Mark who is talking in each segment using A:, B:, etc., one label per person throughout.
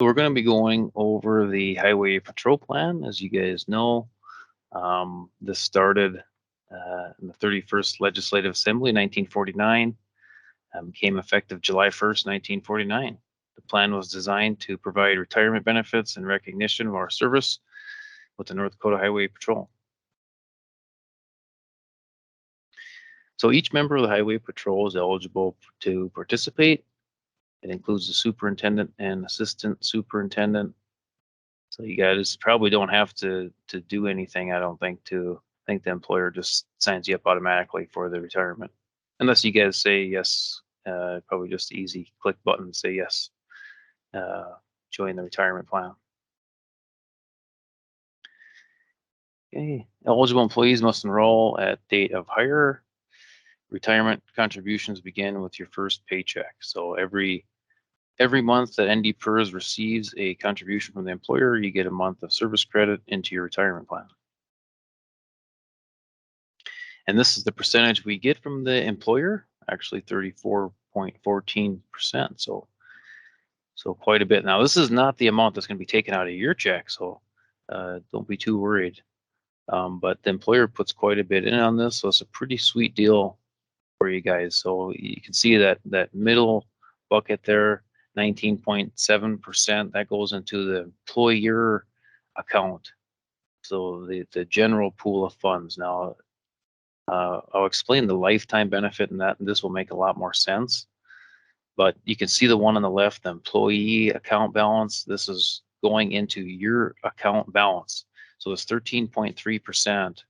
A: So we're going to be going over the Highway Patrol Plan. As you guys know, this started in the 31st Legislative Assembly, 1949, became effective July 1st, 1949. The plan was designed to provide retirement benefits in recognition of our service with the North Dakota Highway Patrol. So each member of the Highway Patrol is eligible to participate. It includes the superintendent and assistant superintendent. So you guys probably don't have to do anything, I don't think, I think the employer just signs you up automatically for the retirement. Unless you guys say yes, probably just an easy click button, say yes, join the retirement plan. Okay, eligible employees must enroll at date of hire. Retirement contributions begin with your first paycheck. So every month that NDPERS receives a contribution from the employer, you get a month of service credit into your retirement plan. And this is the percentage we get from the employer, actually 34.14%. So quite a bit. Now, this is not the amount that's going to be taken out of your check, so don't be too worried. But the employer puts quite a bit in on this, so it's a pretty sweet deal for you guys. So you can see that middle bucket there, 19.7%, that goes into the employer account. So the general pool of funds. Now, I'll explain the lifetime benefit and this will make a lot more sense. But you can see the one on the left, the employee account balance. This is going into your account balance. So this 13.3%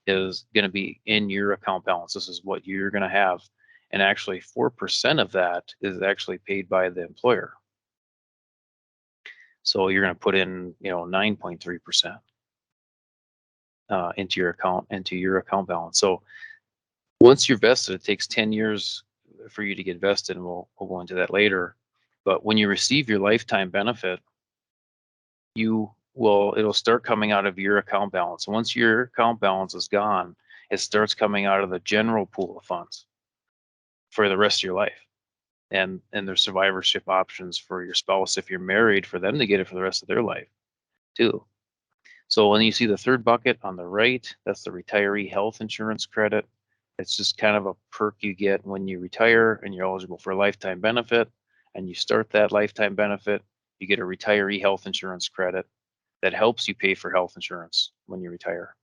A: is going to be in your account balance. This is what you're going to have. And actually 4% of that is actually paid by the employer. So you're going to put in, 9.3% into your account balance. So once you're vested, it takes 10 years for you to get vested, and we'll go into that later. But when you receive your lifetime benefit, it'll start coming out of your account balance. And once your account balance is gone, it starts coming out of the general pool of funds for the rest of your life. And there's survivorship options for your spouse if you're married, for them to get it for the rest of their life too. So when you see the third bucket on the right, that's the retiree health insurance credit. It's just kind of a perk you get when you retire and you're eligible for a lifetime benefit, and you start that lifetime benefit, you get a retiree health insurance credit that helps you pay for health insurance when you retire.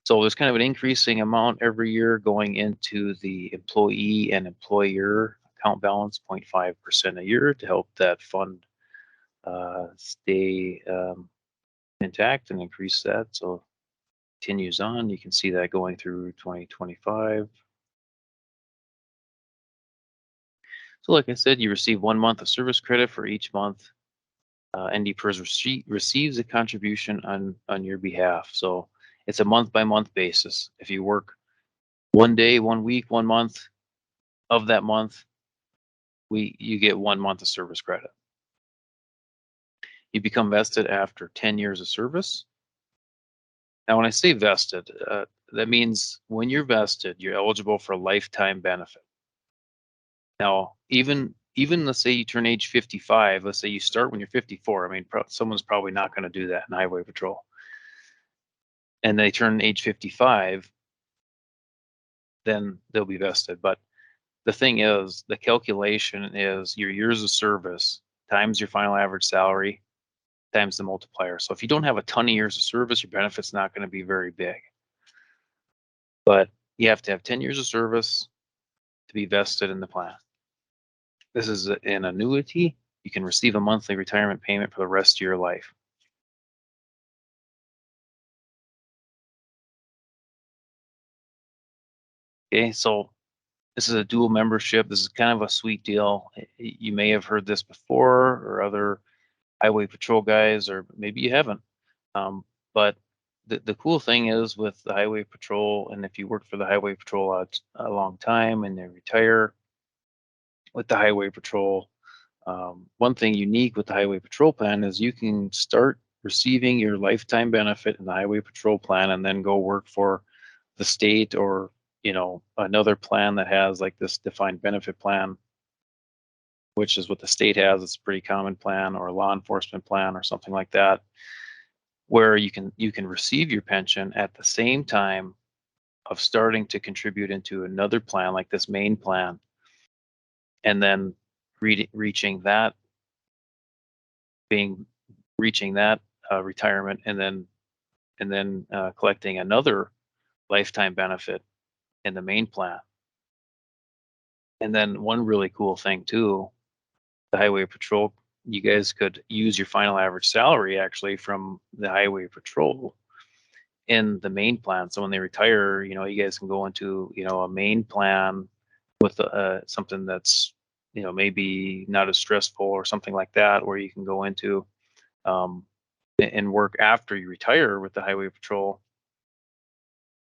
A: So there's kind of an increasing amount every year going into the employee and employer account balance, 0.5% a year, to help that fund stay intact and increase that. So it continues on. You can see that going through 2025. So like I said, you receive 1 month of service credit for each month NDPERS receives a contribution on your behalf. So it's a month-by-month basis. If you work 1 day, 1 week, 1 month of that month, you get 1 month of service credit. You become vested after 10 years of service. Now, when I say vested, that means when you're vested, you're eligible for a lifetime benefit. Now, even let's say you turn age 55, let's say you start when you're 54. I mean, someone's probably not going to do that in Highway Patrol. And they turn age 55, then they'll be vested. But the thing is, the calculation is your years of service times your final average salary times the multiplier. So if you don't have a ton of years of service, your benefit's not going to be very big. But you have to have 10 years of service to be vested in the plan. This is an annuity. You can receive a monthly retirement payment for the rest of your life. Okay, so this is a dual membership. This is kind of a sweet deal. You may have heard this before, or other Highway Patrol guys, or maybe you haven't. But the cool thing is with the Highway Patrol, and if you work for the Highway Patrol a long time and they retire with the Highway Patrol, one thing unique with the Highway Patrol plan is you can start receiving your lifetime benefit in the Highway Patrol plan and then go work for the state or another plan that has like this defined benefit plan, which is what the state has. It's a pretty common plan, or a law enforcement plan or something like that, where you can receive your pension at the same time of starting to contribute into another plan like this main plan, and then reaching that retirement, and then collecting another lifetime benefit in the main plan. And then one really cool thing too, the highway patrol, you guys could use your final average salary actually from the highway patrol in the main plan. So when they retire, you guys can go into, a main plan with something that's, maybe not as stressful or something like that, where you can go into and work after you retire with the highway patrol.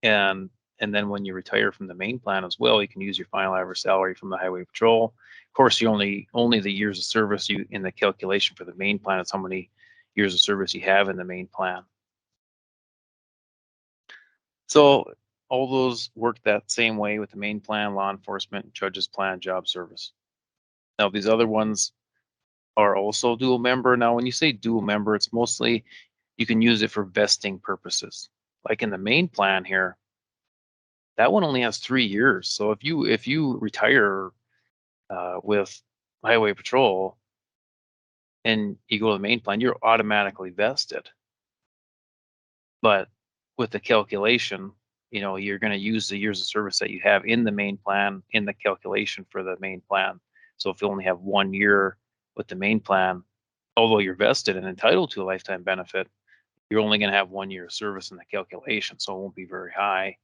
A: And then when you retire from the main plan as well, you can use your final average salary from the highway patrol. Of course, you only the years of service you in the calculation for the main plan is how many years of service you have in the main plan. So all those work that same way with the main plan, law enforcement, judge's plan, job service. Now these other ones are also dual member. Now when you say dual member, it's mostly you can use it for vesting purposes. Like in the main plan here, that one only has 3 years. So if you retire with highway patrol and you go to the main plan, you're automatically vested. But with the calculation, you're going to use the years of service that you have in the main plan in the calculation for the main plan. So if you only have 1 year with the main plan, although you're vested and entitled to a lifetime benefit, you're only going to have 1 year of service in the calculation, so it won't be very high.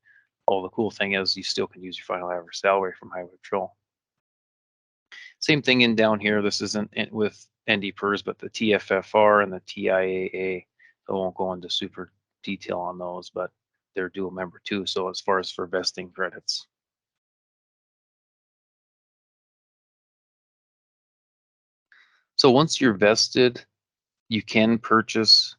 A: Oh, the cool thing is you still can use your final average salary from highway patrol. Same thing in down here. This isn't with NDPERS, but the TFFR and the TIAA. I won't go into super detail on those, but they're dual member too. So as far as for vesting credits. So once you're vested, you can purchase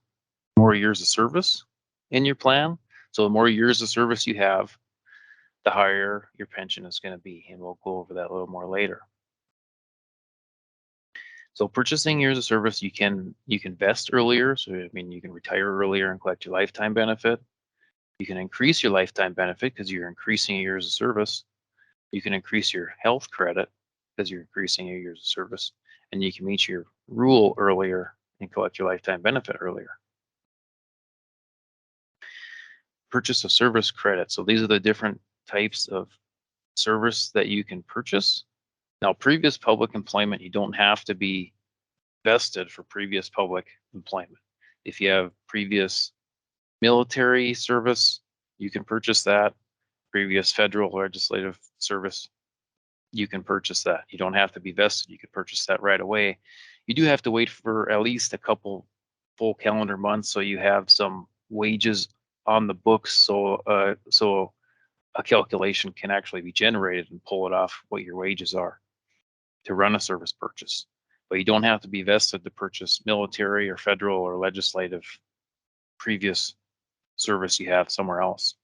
A: more years of service in your plan. So the more years of service you have, the higher your pension is going to be. And we'll go over that a little more later. So purchasing years of service, you can vest earlier. So I mean, you can retire earlier and collect your lifetime benefit. You can increase your lifetime benefit because you're increasing your years of service. You can increase your health credit because you're increasing your years of service. And you can meet your rule earlier and collect your lifetime benefit earlier. Purchase of service credit. So these are the different types of service that you can purchase. Now, previous public employment, you don't have to be vested for previous public employment. If you have previous military service, you can purchase that. Previous federal legislative service, you can purchase that. You don't have to be vested. You can purchase that right away. You do have to wait for at least a couple full calendar months so you have some wages on the books, so a calculation can actually be generated and pull it off what your wages are to run a service purchase. But you don't have to be vested to purchase military or federal or legislative previous service you have somewhere else.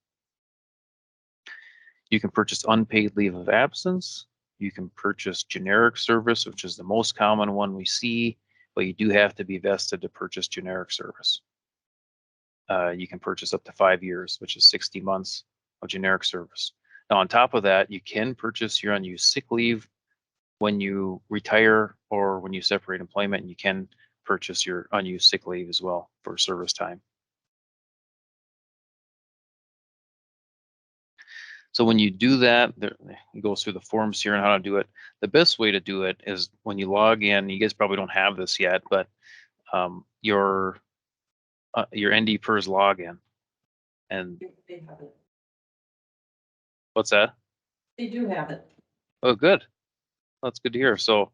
A: You can purchase unpaid leave of absence. You can purchase generic service, which is the most common one we see, but you do have to be vested to purchase generic service. You can purchase up to 5 years, which is 60 months of generic service. Now, on top of that, you can purchase your unused sick leave when you retire or when you separate employment, and you can purchase your unused sick leave as well for service time. So when you do that, it goes through the forms here on how to do it. The best way to do it is when you log in. You guys probably don't have this yet, but your NDPERS login. And
B: They have it.
A: What's that?
B: They do have it.
A: Oh, good. That's good to hear. So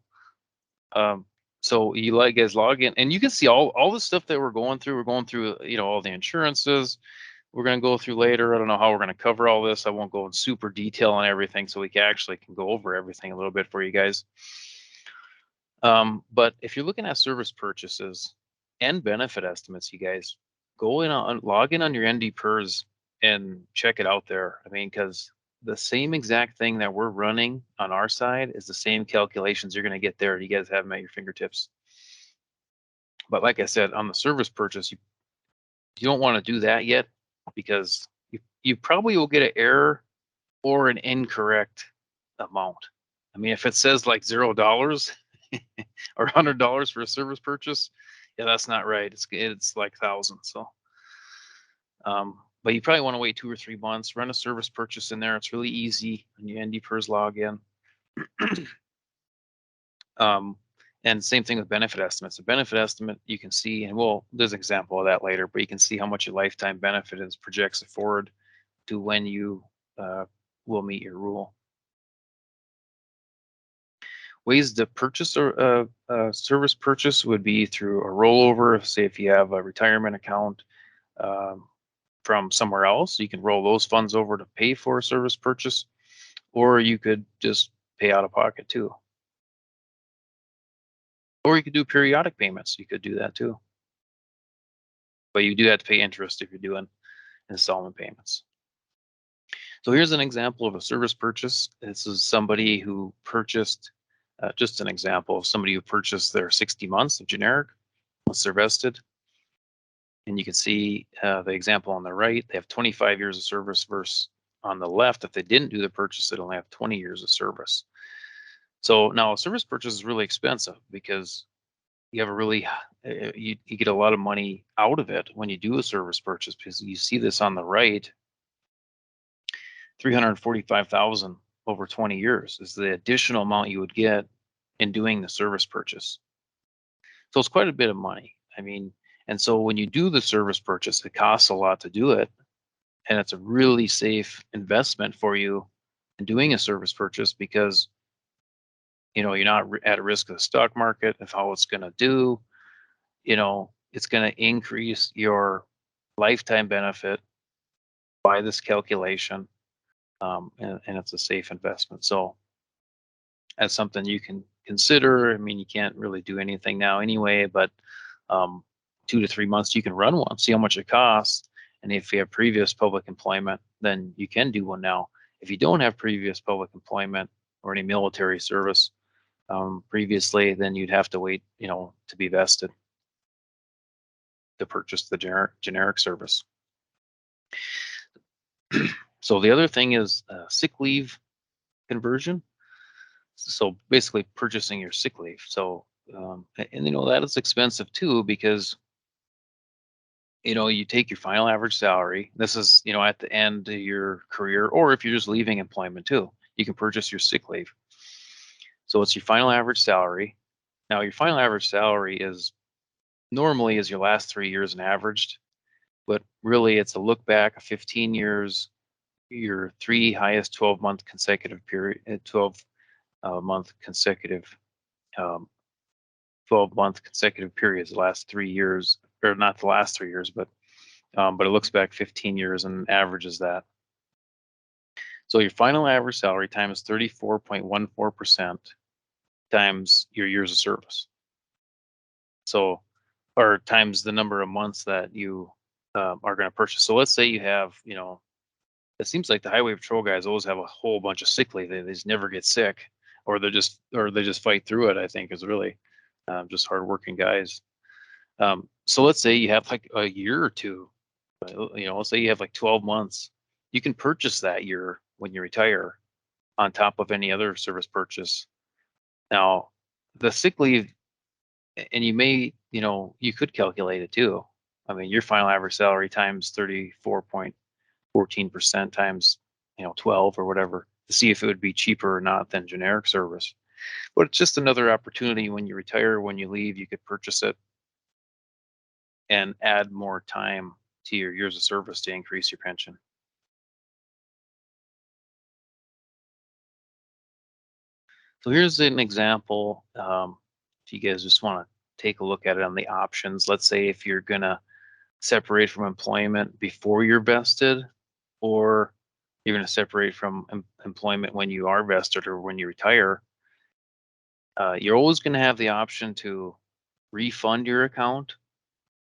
A: you guys log in, and you can see all the stuff that we're going through. We're going through, all the insurances. We're going to go through later. I don't know how we're going to cover all this. I won't go in super detail on everything, so we can go over everything a little bit for you guys. But if you're looking at service purchases and benefit estimates, you guys log in on your NDPERS and check it out there. I mean, because the same exact thing that we're running on our side is the same calculations you're going to get there. You guys have them at your fingertips. But like I said, on the service purchase, you don't want to do that yet because you probably will get an error or an incorrect amount. I mean, if it says like $0 or $100 for a service purchase, yeah, that's not right. It's like thousands. So, but you probably want to wait 2 or 3 months, run a service purchase in there. It's really easy on your NDPERS login. And same thing with benefit estimates. The benefit estimate you can see, and there's an example of that later, but you can see how much your lifetime benefit is, projects it forward to when you will meet your rule. Ways to purchase a service purchase would be through a rollover. Say if you have a retirement account from somewhere else, you can roll those funds over to pay for a service purchase, or you could just pay out of pocket too. Or you could do periodic payments. You could do that too. But you do have to pay interest if you're doing installment payments. So here's an example of a service purchase. This is somebody who purchased, just an example of somebody who purchased their 60 months of generic once they're vested. And you can see the example on the right, they have 25 years of service versus on the left, if they didn't do the purchase, they'd only have 20 years of service. So now a service purchase is really expensive because you have a really, you get a lot of money out of it when you do a service purchase, because you see this on the right, 345,000 over 20 years is the additional amount you would get in doing the service purchase. So it's quite a bit of money. I mean, and so when you do the service purchase, it costs a lot to do it, and it's a really safe investment for you in doing a service purchase because you're not at risk of the stock market of how it's going to do. It's going to increase your lifetime benefit by this calculation, and it's a safe investment. So that's something you can consider. I mean, you can't really do anything now anyway, but 2 to 3 months you can run one, see how much it costs, and if you have previous public employment, then you can do one now. If you don't have previous public employment or any military service previously, then you'd have to wait, to be vested to purchase the generic service. So the other thing is sick leave conversion. So basically purchasing your sick leave. So, and that is expensive too, because you take your final average salary. This is, at the end of your career, or if you're just leaving employment too, you can purchase your sick leave. So it's your final average salary. Now your final average salary is normally is your last 3 years and averaged, but really it's a look back of 15 years, your 3 highest 12-month consecutive period, 12-month consecutive 12-month consecutive periods, the last 3 years, or not the last 3 years, but it looks back 15 years and averages that. So your final average salary times 34.14% times your years of service. So, or times the number of months that you are going to purchase. So let's say you have, it seems like the highway patrol guys always have a whole bunch of sick leave. They just never get sick, or they just fight through it. I think is really just hardworking guys. So let's say you have like a year or two, let's say you have like 12 months. You can purchase that year when you retire on top of any other service purchase. Now, the sick leave, and you may, you could calculate it too. I mean, your final average salary times 34.14% times, 12 or whatever, to see if it would be cheaper or not than generic service. But it's just another opportunity when you retire, when you leave, you could purchase it and add more time to your years of service to increase your pension. So here's an example. If you guys just want to take a look at it on the options, let's say if you're going to separate from employment before you're vested, or you're going to separate from employment when you are vested or when you retire, you're always going to have the option to refund your account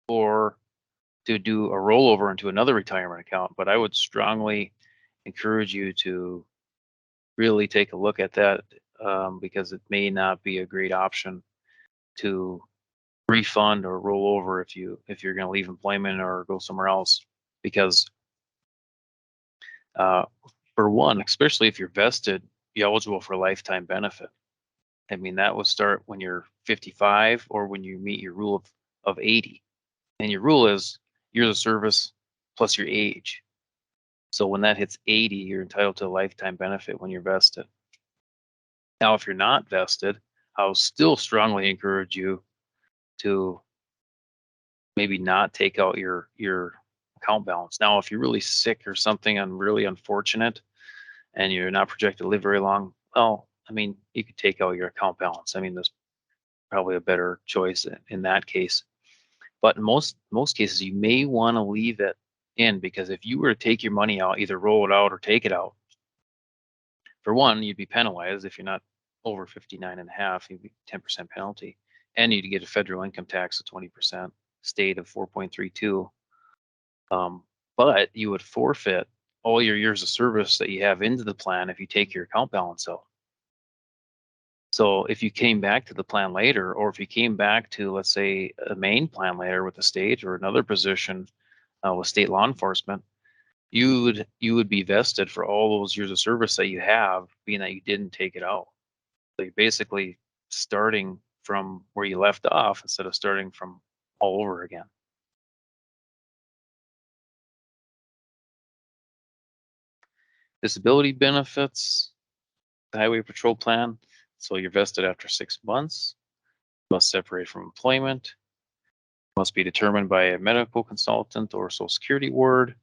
A: or to do a rollover into another retirement account. But I would strongly encourage you to really take a look at that, because it may not be a great option to refund or roll over if you're going to leave employment or go somewhere else, because for one, especially if you're vested, you're eligible for a lifetime benefit. I mean, that will start when you're 55 or when you meet your rule of 80. And your rule is years of service plus your age. So when that hits 80, you're entitled to a lifetime benefit when you're vested. Now, if you're not vested, I'll still strongly encourage you to maybe not take out your account balance. Now, if you're really sick or something and really unfortunate and you're not projected to live very long, well, I mean, you could take out your account balance. I mean, there's probably a better choice in that case. But in most cases, you may want to leave it in, because if you were to take your money out, either roll it out or take it out, for one, you'd be penalized if you're not over 59 and a half, you'd be 10% penalty, and you'd get a federal income tax of 20%, state of 4.32. But you would forfeit all your years of service that you have into the plan if you take your account balance out. So if you came back to the plan later, or if you came back to, let's say, a main plan later with the state or another position with state law enforcement, you would be vested for all those years of service that you have, being that you didn't take it out. So you're basically starting from where you left off instead of starting from all over again. Disability benefits, the highway patrol plan. So you're vested after 6 months, must separate from employment, must be determined by a medical consultant or Social Security ward.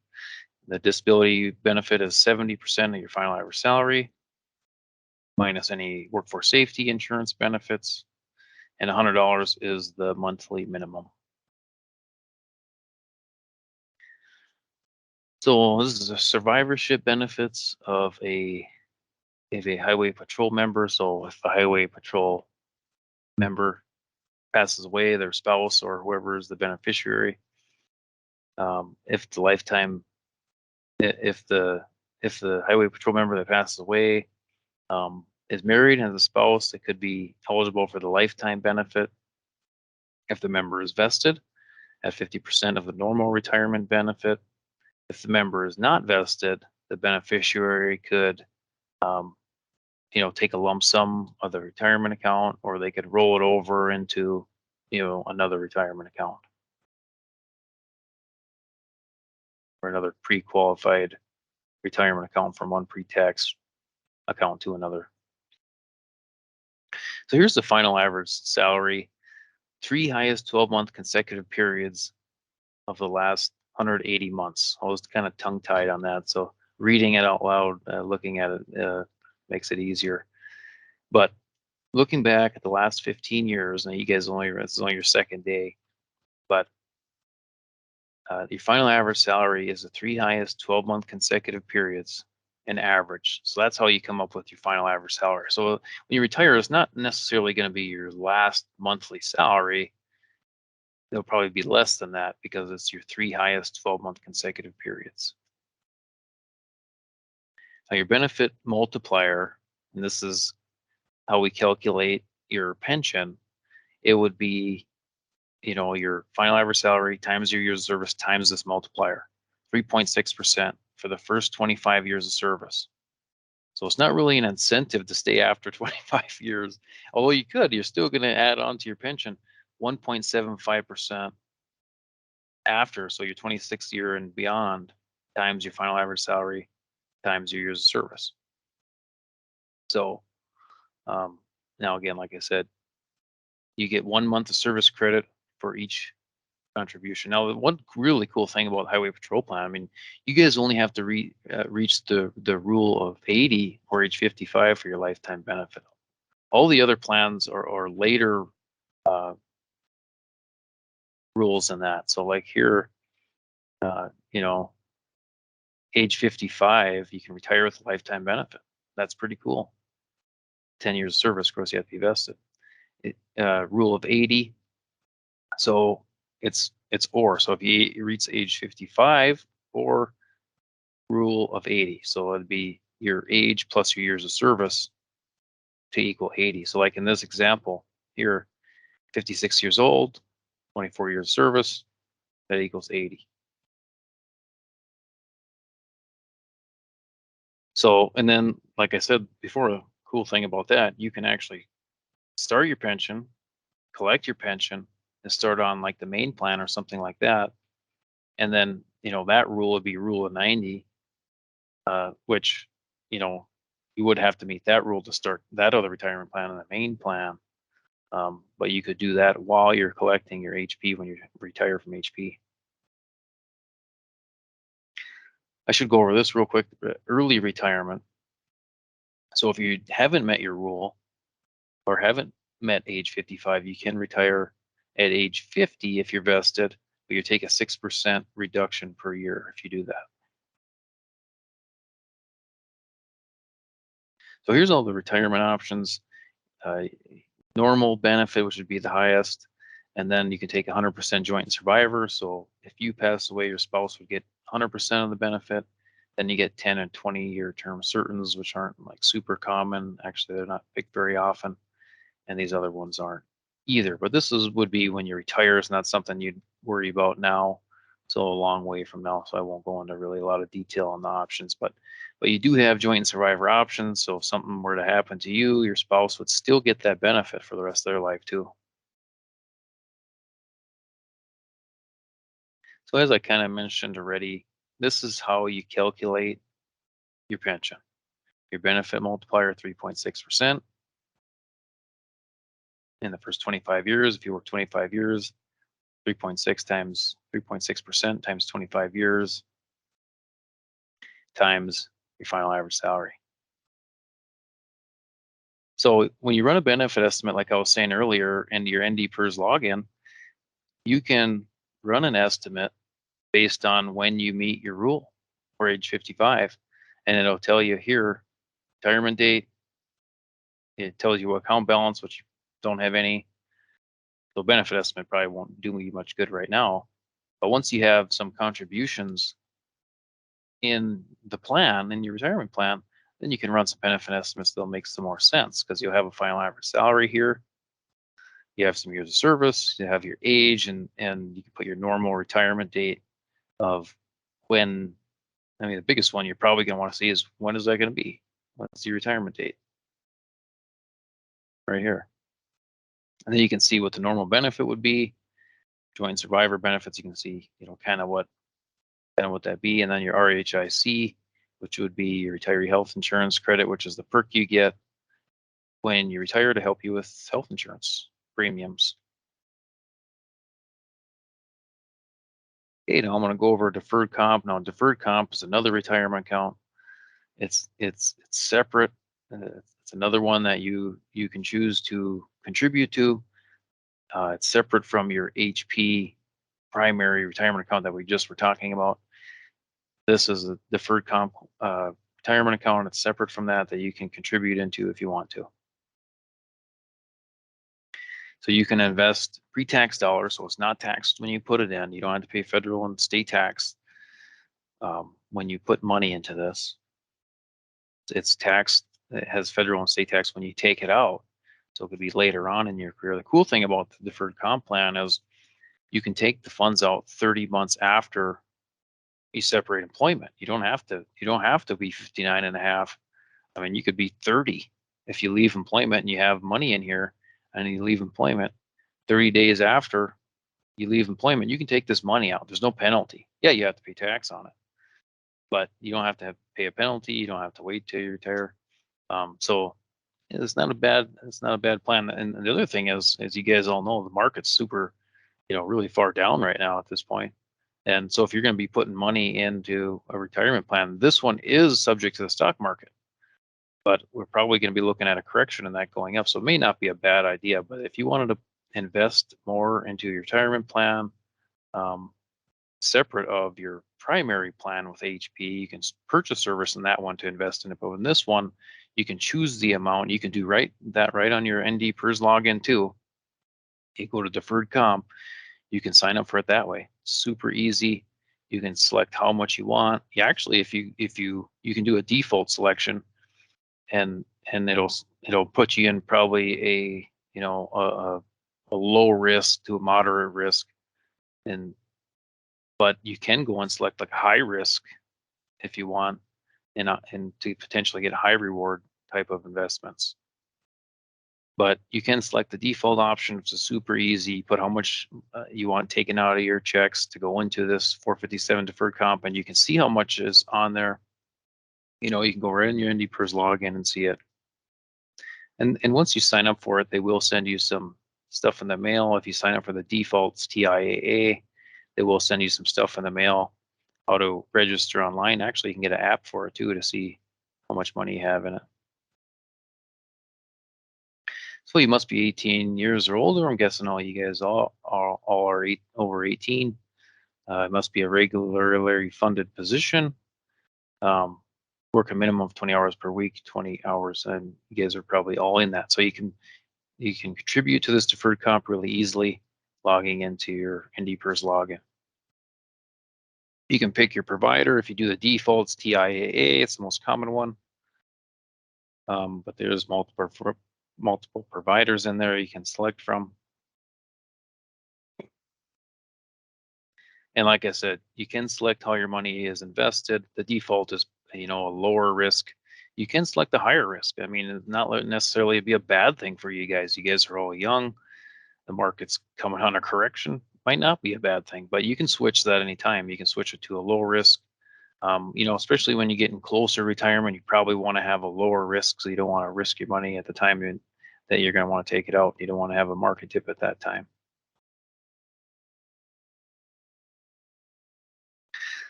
A: The disability benefit is 70% of your final average salary, minus any workforce safety insurance benefits, and $100 is the monthly minimum. So this is the survivorship benefits of a highway patrol member. So if a highway patrol member passes away, their spouse or whoever is the beneficiary, if the highway patrol member that passes away is married and has a spouse, it could be eligible for the lifetime benefit. If the member is vested at 50% of the normal retirement benefit. If the member is not vested, the beneficiary could take a lump sum of the retirement account, or they could roll it over into another retirement account or another pre-qualified retirement account from one pre-tax account to another. So here's the final average salary, 3 highest 12-month consecutive periods of the last 180 months. I was kind of tongue-tied on that, so reading it out loud, looking at it makes it easier. But looking back at the last 15 years, and you guys this is only your second day, but your final average salary is the 3 highest 12-month consecutive periods in average. So that's how you come up with your final average salary. So when you retire, it's not necessarily going to be your last monthly salary. It'll probably be less than that because it's your 3 highest 12-month consecutive periods. Now your benefit multiplier, and this is how we calculate your pension, it would be your final average salary times your years of service times this multiplier, 3.6% for the first 25 years of service. So it's not really an incentive to stay after 25 years, although you're still going to add on to your pension 1.75% after, so your 26th year and beyond, times your final average salary times your years of service. So now again, like I said, you get 1 month of service credit for each contribution. Now, one really cool thing about Highway Patrol Plan, I mean, you guys only have to reach the rule of 80 or age 55 for your lifetime benefit. All the other plans are later rules than that. So like here, age 55, you can retire with a lifetime benefit. That's pretty cool. 10 years of service, of course, you have to be vested. Rule of 80. So it's or. So if you reach age 55 or rule of 80. So it'd be your age plus your years of service to equal 80. So like in this example here, 56 years old, 24 years of service, that equals 80. So, and then, like I said before, a cool thing about that, you can actually start your pension, collect your pension, and start on like the main plan or something like that. And then, that rule would be rule of 90, which, you would have to meet that rule to start that other retirement plan and the main plan. But you could do that while you're collecting your HP when you retire from HP. I should go over this real quick. Early retirement. So if you haven't met your rule or haven't met age 55, you can retire at age 50 if you're vested, but you take a 6% reduction per year if you do that. So here's all the retirement options. Normal benefit, which would be the highest, and then you can take 100% joint and survivor. So if you pass away, your spouse would get 100% of the benefit. Then you get 10 and 20-year term certains, which aren't like super common. Actually, they're not picked very often, and these other ones aren't either. But this would be when you retire. It's not something you'd worry about now. So a long way from now. So I won't go into really a lot of detail on the options, but you do have joint and survivor options. So if something were to happen to you, your spouse would still get that benefit for the rest of their life too. So as I kind of mentioned already, this is how you calculate your pension. Your benefit multiplier, 3.6%. In the first 25 years, if you work 25 years, 3.6 times 3.6% times 25 years times your final average salary. So when you run a benefit estimate, like I was saying earlier, into your NDPERS login, you can run an estimate based on when you meet your rule or age 55, and it'll tell you here, retirement date. It tells you account balance, which you don't have any. So benefit estimate probably won't do you much good right now. But once you have some contributions in the plan, in your retirement plan, then you can run some benefit estimates that'll make some more sense because you'll have a final average salary here. You have some years of service, you have your age, and you can put your normal retirement date of when. I mean, the biggest one you're probably going to want to see is when is that going to be? What's your retirement date? Right here. And then you can see what the normal benefit would be. Joint survivor benefits, you can see, kind of what that be, and then your RHIC, which would be your retiree health insurance credit, which is the perk you get when you retire to help you with health insurance premiums. Okay, now I'm going to go over deferred comp. Now, deferred comp is another retirement account. It's separate. It's another one that you can choose to contribute to. It's separate from your HP primary retirement account that we just were talking about. This is a deferred comp retirement account. It's separate from that you can contribute into if you want to. So you can invest pre-tax dollars, so it's not taxed when you put it in. You don't have to pay federal and state tax when you put money into this. It's taxed. It has federal and state tax when you take it out. So it could be later on in your career. The cool thing about the deferred comp plan is you can take the funds out 30 months after you separate employment. You don't have to be 59 and a half. I mean, you could be 30 if you leave employment and you have money in here and you leave employment 30 days after you leave employment, you can take this money out. There's no penalty. Yeah, you have to pay tax on it, but you don't have to pay a penalty. You don't have to wait till you retire. So it's not a bad plan. And the other thing is, as you guys all know, the market's super, really far down right now at this point. And so if you're going to be putting money into a retirement plan, this one is subject to the stock market, but we're probably going to be looking at a correction in that going up. So it may not be a bad idea, but if you wanted to invest more into your retirement plan, separate of your primary plan with HP, you can purchase service in that one to invest in it. But in this one, you can choose the amount. You can do right on your NDPERS login too. You go to deferred comp, you can sign up for it that way. Super easy. You can select how much you want. You actually, if you can do a default selection, and it'll put you in probably a a low risk to a moderate risk, but you can go and select like a high risk if you want, and to potentially get high reward type of investments. But you can select the default option, which is super easy. Put how much you want taken out of your checks to go into this 457 deferred comp, and you can see how much is on there. You can go right in your NDPERS login and see it. And once you sign up for it, they will send you some stuff in the mail. If you sign up for the defaults TIAA, they will send you some stuff in the mail, how to register online. Actually, you can get an app for it too to see how much money you have in it. So you must be 18 years or older. I'm guessing all you guys all are over 18. It must be a regularly funded position. Work a minimum of 20 hours per week, 20 hours, and you guys are probably all in that. So you can contribute to this deferred comp really easily, logging into your NDPERS login. You can pick your provider. If you do the defaults, TIAA, it's the most common one. But there's multiple providers in there you can select from. And like I said, you can select how your money is invested. The default is, a lower risk. You can select the higher risk. I mean, it's not necessarily be a bad thing for you guys. You guys are all young. The market's coming on a correction. Might not be a bad thing, but you can switch that anytime. You can switch it to a low risk. Especially when you're getting closer to retirement, you probably want to have a lower risk, so you don't want to risk your money at the time that you're going to want to take it out. You don't want to have a market dip at that time.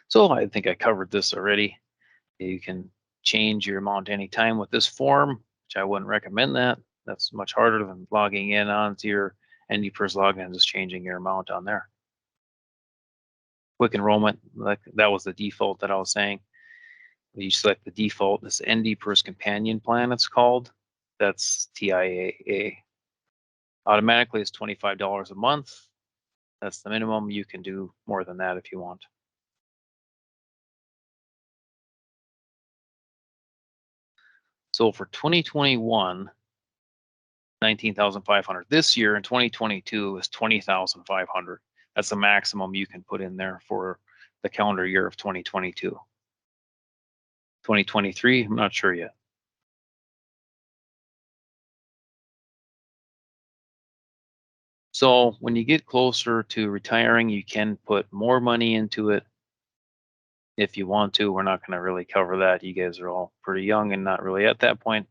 A: So I think I covered this already. You can change your amount anytime with this form, which I wouldn't recommend that. That's much harder than logging in onto your NDPERS login and just changing your amount on there. Quick enrollment, like that was the default that I was saying. You select the default, this NDPERS companion plan it's called. That's TIAA. Automatically it's $25 a month. That's the minimum. You can do more than that if you want. So for 2021, 19,500. This year in 2022 is 20,500. That's the maximum you can put in there for the calendar year of 2022. 2023, I'm not sure yet. So when you get closer to retiring, you can put more money into it if you want to. We're not going to really cover that. You guys are all pretty young and not really at that point.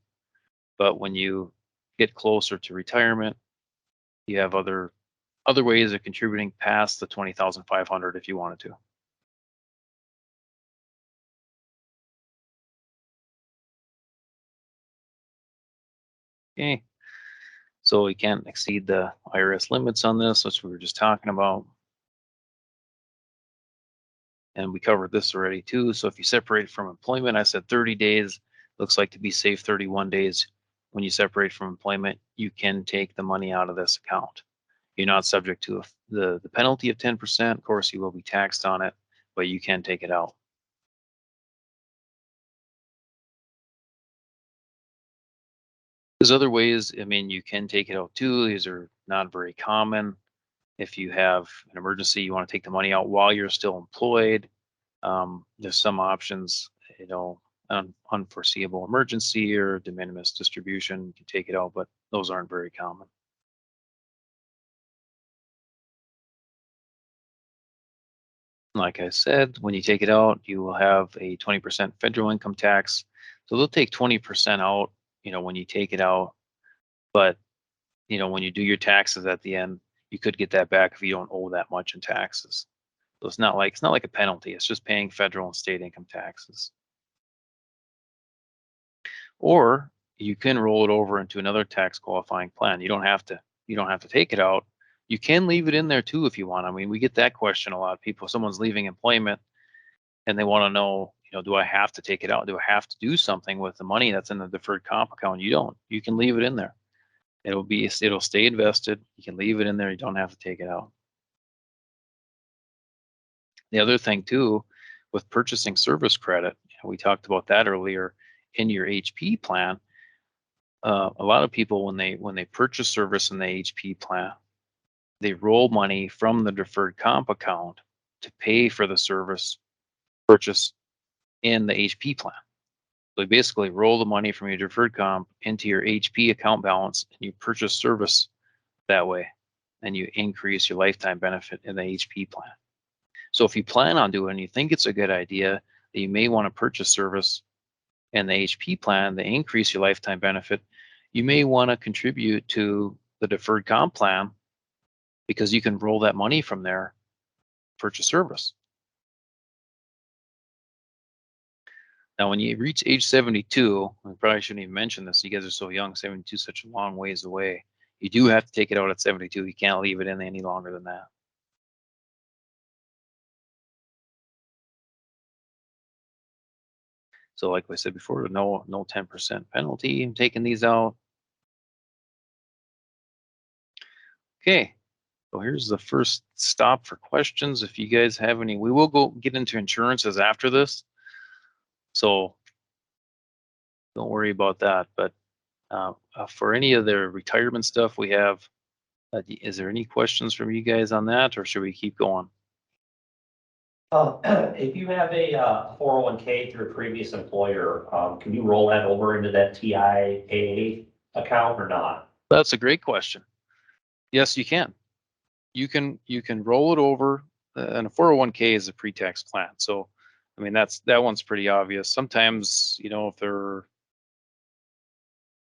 A: But when you get closer to retirement, you have other ways of contributing past the 20,500 if you wanted to. Okay, so we can't exceed the IRS limits on this, which we were just talking about. And we covered this already too. So if you separate from employment, I said 30 days, looks like to be safe 31 days. When you separate from employment, you can take the money out of this account. You're not subject to the penalty of 10%. Of course, you will be taxed on it, but you can take it out. There's other ways, I mean, you can take it out too. These are not very common. If you have an emergency, you want to take the money out while you're still employed. There's some options, unforeseeable emergency or de minimis distribution, you can take it out, but those aren't very common. Like I said, when you take it out, you will have a 20% federal income tax. So they'll take 20% out, when you take it out. But, when you do your taxes at the end, you could get that back if you don't owe that much in taxes. So it's not like a penalty. It's just paying federal and state income taxes. Or you can roll it over into another tax qualifying plan. You don't have to take it out. You can leave it in there too if you want. I mean, we get that question a lot. People, someone's leaving employment and they want to know, do I have to take it out? Do I have to do something with the money that's in the deferred comp account? You don't. You can leave it in there. It'll stay invested. You can leave it in there. You don't have to take it out. The other thing too, with purchasing service credit, we talked about that earlier, in your HP plan, a lot of people, when they purchase service in the HP plan, they roll money from the deferred comp account to pay for the service purchase in the HP plan. So you basically roll the money from your deferred comp into your HP account balance, and you purchase service that way, and you increase your lifetime benefit in the HP plan. So if you plan on doing, you think it's a good idea that you may want to purchase service in the HP plan, to increase your lifetime benefit, you may want to contribute to the deferred comp plan, because you can roll that money from there, purchase service. Now, when you reach age 72, I probably shouldn't even mention this, you guys are so young, 72 is such a long ways away. You do have to take it out at 72. You can't leave it in any longer than that. So like I said before, no 10% penalty in taking these out. Okay, so here's the first stop for questions. If you guys have any, we will go get into insurances after this, so don't worry about that. But for any of the retirement stuff we have, is there any questions from you guys on that, or should we keep going?
C: If you have a 401k through a previous employer, can you roll that over into that TIAA account or not?
A: That's a great question. Yes, you can. You can roll it over, and a 401k is a pre-tax plan. So, I mean, that one's pretty obvious. Sometimes, if they're,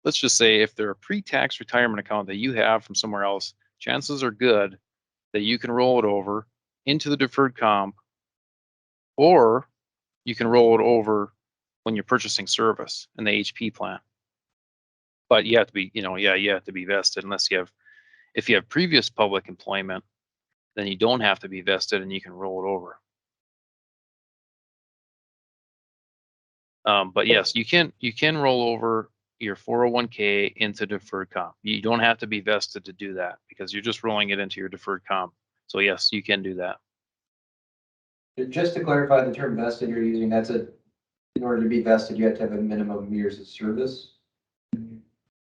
A: let's just say, if they're a pre-tax retirement account that you have from somewhere else, chances are good that you can roll it over into the deferred comp, or you can roll it over when you're purchasing service in the HP plan. But you have to be, you have to be vested, unless you have, if you have previous public employment, then you don't have to be vested and you can roll it over. But yes, you can roll over your 401k into deferred comp. You don't have to be vested to do that, because you're just rolling it into your deferred comp. So yes, you can do that.
D: Just to clarify, the term vested you're using, in order to be vested, you have to have a minimum of years of service?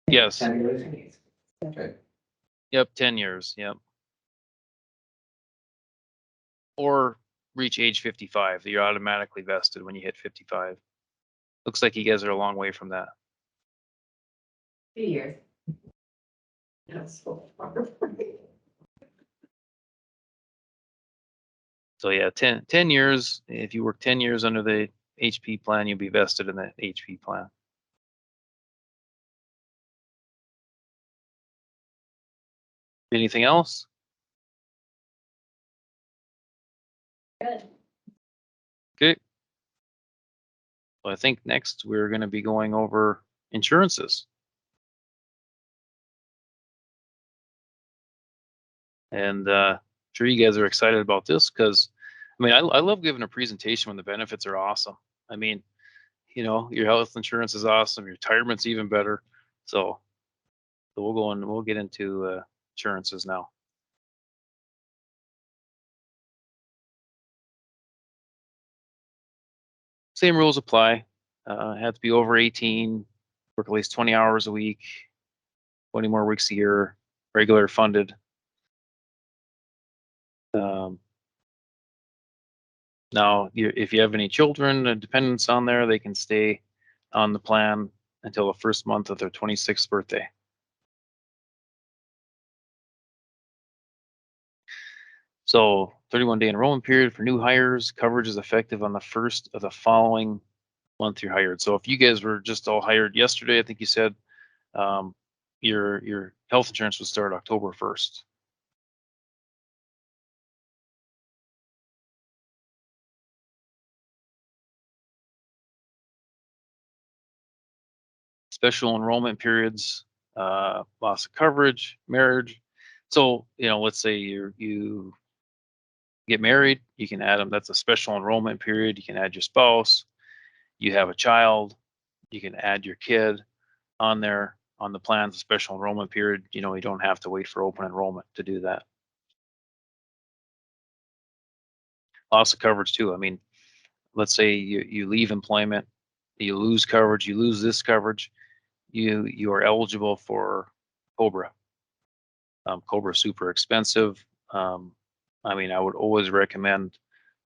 A: Yes.
D: 10 years? Okay.
A: Yep, 10 years, yep. Or reach age 55. You're automatically vested when you hit 55. Looks like you guys are a long way from that.
B: 2 years. That's so far.
A: So yeah, 10 years. If you work 10 years under the HP plan, you'll be vested in the HP plan. Anything else?
B: Good.
A: Okay. So I think next we're going to be going over insurances. And sure you guys are excited about this, because I mean, I love giving a presentation when the benefits are awesome. I mean, your health insurance is awesome, your retirement's even better. So we'll go and we'll get into insurances now. Same rules apply. Have to be over 18, work at least 20 hours a week, 20 more weeks a year, regular funded. Now, if you have any children and dependents on there, they can stay on the plan until the first month of their 26th birthday. So 31-day enrollment period for new hires. Coverage is effective on the first of the following month you're hired. So if you guys were just all hired yesterday, I think you said, your health insurance would start October 1st. Special enrollment periods, loss of coverage, marriage. So, let's say you get married, you can add them. That's a special enrollment period. You can add your spouse. You have a child, you can add your kid on there on the plan's special enrollment period. You don't have to wait for open enrollment to do that. loss of coverage too. I mean, let's say you leave employment, you lose coverage, you lose this coverage, you are eligible for Cobra. Cobra super expensive. I mean, I would always recommend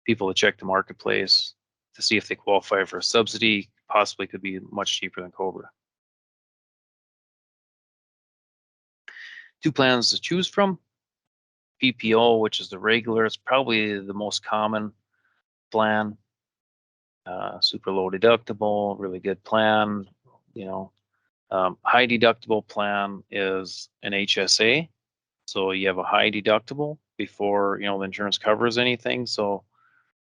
A: people to check the marketplace to see if they qualify for a subsidy. Possibly could be much cheaper than Cobra. 2 plans to choose from. PPO, which is the regular, it's probably the most common plan. Super low deductible, really good plan. You know, high deductible plan is an HSA. So you have a high deductible before, the insurance covers anything. So,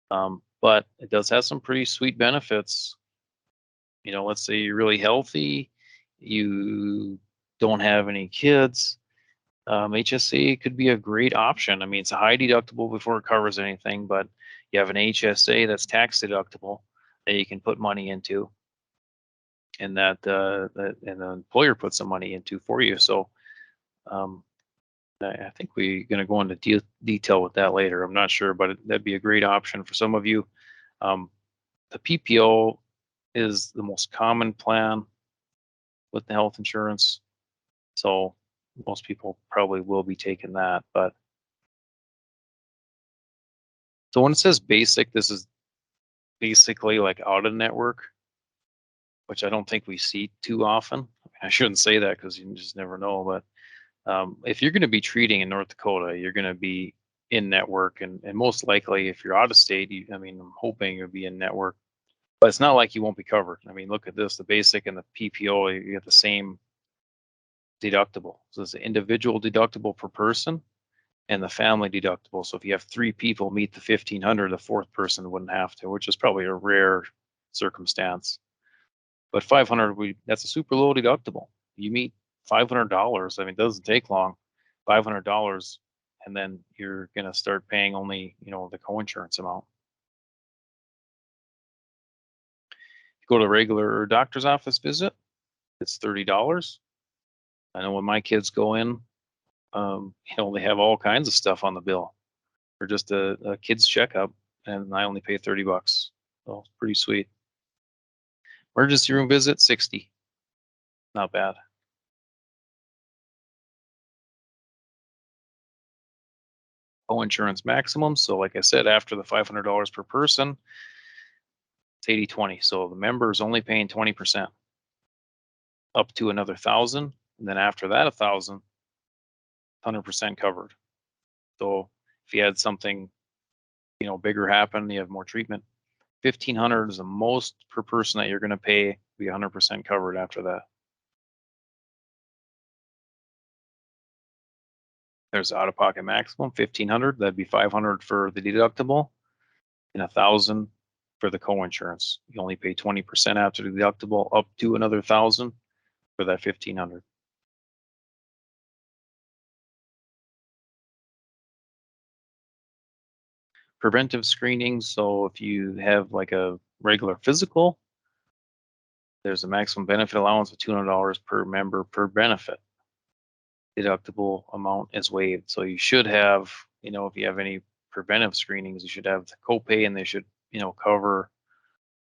A: but it does have some pretty sweet benefits. Let's say you're really healthy, you don't have any kids. HSA could be a great option. I mean, it's a high deductible before it covers anything, but you have an HSA that's tax deductible that you can put money into, and that and the employer puts some money into for you. So I think we're going to go into detail with that later. I'm not sure, but that'd be a great option for some of you. The PPO is the most common plan with the health insurance. So most people probably will be taking that. But so when it says basic, this is basically like out of network, which I don't think we see too often. I shouldn't say that because you just never know. But if you're going to be treating in North Dakota, you're going to be in network, and most likely if you're out of state, I'm hoping you'll be in network. But it's not like you won't be covered. I mean, look at this, the basic and the PPO, you get the same deductible. So it's an individual deductible per person and the family deductible. So if you have 3 people meet the 1,500, the 4th person wouldn't have to, which is probably a rare circumstance. But 500, that's a super low deductible. You meet $500. I mean, it doesn't take long. $500, and then you're going to start paying only, the coinsurance amount. Go to a regular doctor's office visit, it's $30. I know when my kids go in, they have all kinds of stuff on the bill for just a kid's checkup, and I only pay $30. So it's pretty sweet. Emergency room visit, 60. Not bad. Co-insurance maximum. So like I said, after the $500 per person, it's 80/20. So the member is only paying 20%, up to another 1,000, and then after that 1,000, 100% covered. So if you had something, bigger happen, you have more treatment. 1,500 is the most per person that you're going to pay. Be 100% covered after that. There's out-of-pocket maximum, 1,500. That'd be 500 for the deductible, and 1,000 for the co-insurance. You only pay 20% after the deductible, up to another 1,000 for that 1,500. Preventive screening. So if you have like a regular physical, there's a maximum benefit allowance of $200 per member per benefit. Deductible amount is waived. So you should have, if you have any preventive screenings, you should have the copay, and they should, cover.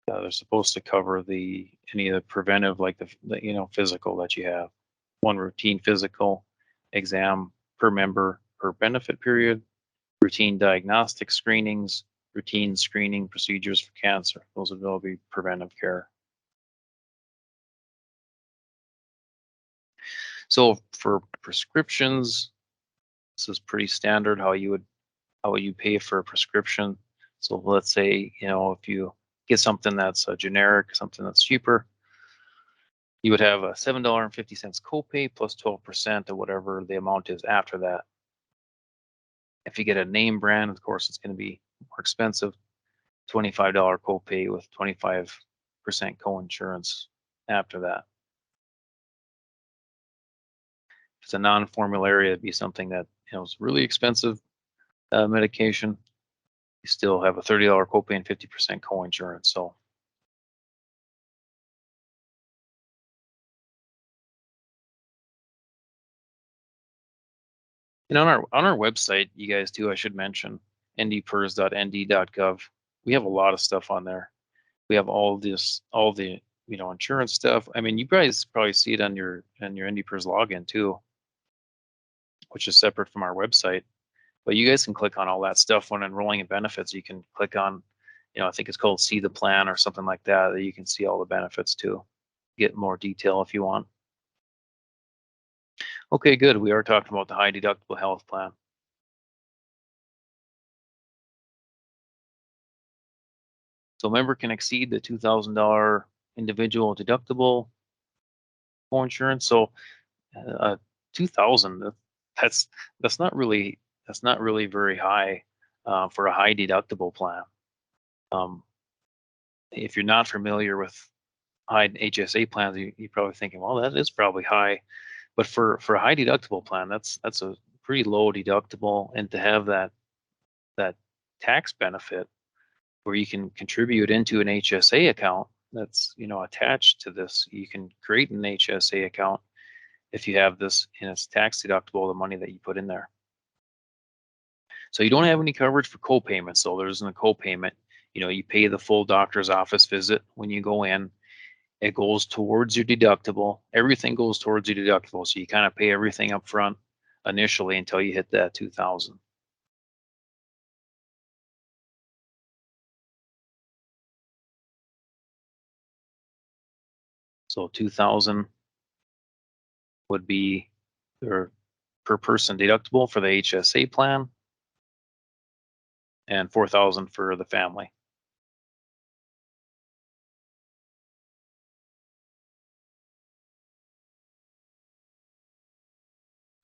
A: They're supposed to cover any of the preventive, like the physical that you have. 1 routine physical exam per member per benefit period. Routine diagnostic screenings, routine screening procedures for cancer. Those would all be preventive care. So for prescriptions, this is pretty standard how you pay for a prescription. So let's say, if you get something that's a generic, something that's cheaper, you would have a $7.50 copay plus 12% of whatever the amount is after that. If you get a name brand, of course, it's going to be more expensive. $25 copay with 25% coinsurance after that. If it's a non-formulary, it'd be something that is really expensive medication. You still have a $30 copay and 50% coinsurance. So on our website, you guys too, I should mention, ndpers.nd.gov. We have a lot of stuff on there. We have all the insurance stuff. I mean, you guys probably see it on your NDPERS login too, which is separate from our website. But you guys can click on all that stuff when enrolling in benefits. You can click on, I think it's called See the Plan or something like that, that you can see all the benefits too. Get more detail if you want. Okay, good. We are talking about the high deductible health plan. So member can exceed the $2,000 individual deductible for insurance. So 2,000, that's not really very high for a high deductible plan. If you're not familiar with high HSA plans, you're probably thinking, well, that is probably high. But for a high deductible plan, that's a pretty low deductible, and to have that tax benefit where you can contribute into an HSA account that's attached to this. You can create an HSA account if you have this, and it's tax deductible, the money that you put in there. So you don't have any coverage for co-payments. So there isn't a co-payment. You pay the full doctor's office visit when you go in. It goes towards your deductible. Everything goes towards your deductible. So you kind of pay everything up front initially until you hit that 2,000. So 2,000 would be their per person deductible for the HSA plan, and 4,000 for the family.